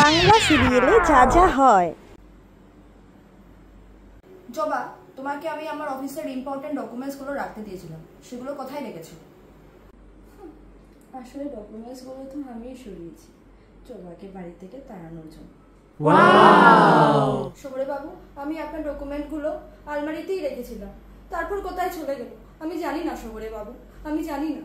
বাংলা সিরিয়ালে যা যা হয়। জবা, তোমাকে আমি আমার অফিসের ইম্পর্টেন্ট ডকুমেন্টসগুলো রাখতে দিয়েছিলাম, সেগুলো কোথায় রেখেছো? আসলে ডকুমেন্টসগুলো তো আমিই সরিয়েছি জবাকে বাড়ি থেকে তাড়ানোর জন্য। শবরে বাবু, আমি আপনার ডকুমেন্টগুলো আলমারিতেই রেখেছিলাম, তারপর কোথায় চলে গেল আমি জানি না। শবরে বাবু, আমি জানি না।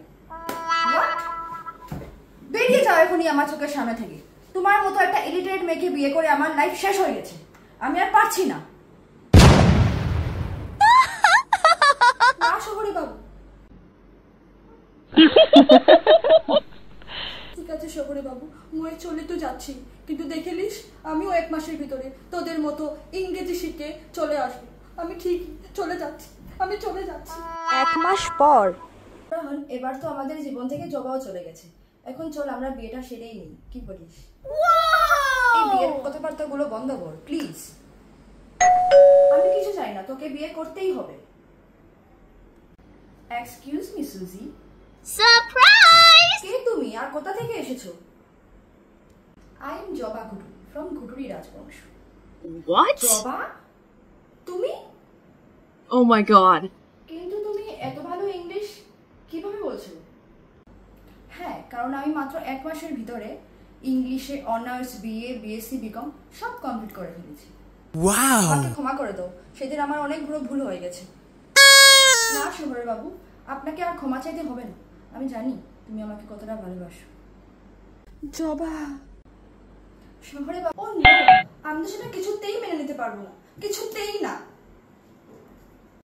বেরিয়ে যাও এখনই আমার চোখের সামনে থেকে। তোমার মতো একটা ইরিটেট মেয়েকে বিয়ে করে আমার লাইফ শেষ হয়ে গেছে, আমি আর পারছি না। না শবরে বাবু। ঠিক আছে শবরে বাবু, মই চলে তো যাচ্ছি, কিন্তু দেখে নিস আমিও 1 মাসের ভিতরে তোদের মতো ইংরেজি শিখে চলে আসবো। আমি ঠিক চলে যাচ্ছি, আমি চলে যাচ্ছি। 1 মাস পর। এবার তো আমাদের জীবন থেকে জবাও চলে গেছে, এখন চল আমরা বিয়েটা সেরেই নিই, কি বলিস? এই বিয়ের কথাবার্তাগুলো বন্ধ কর প্লিজ। আমি কিছু চাই না, তোকে বিয়ে করতেই হবে। এক্সকিউজ মি সুজি। সারপ্রাইজ! কে তুমি আর কোথা থেকে এসেছো? আই এম জবা ঘুটুরি ফ্রম ঘুটুরি রাজবংশ। What? জবা, তুমি? Oh my god. কিন্তু তুমি এত ভালো ইংলিশ কিভাবে বলছো? হ্যাঁ, কারণ আমি মাত্র 1 মাসের ভিতরে ইংলিশে অনার্স, বিএ, বিএসসি, বিকম সব কমপ্লিট করে ফেলেছি। ওয়াও! আমাকে ক্ষমা করে দাও, সেদিন আমার অনেক বড় ভুল হয়ে গেছে। না শোভর বাবু, আপনাকে আর ক্ষমা চাইতে হবে না, আমি জানি তুমি আমাকে কতটা ভালোবাসো। জবা, শোভরে বাবু, আমি তো সেটা কিছুতেই মেনে নিতে পারবো না, কিছুতেই না।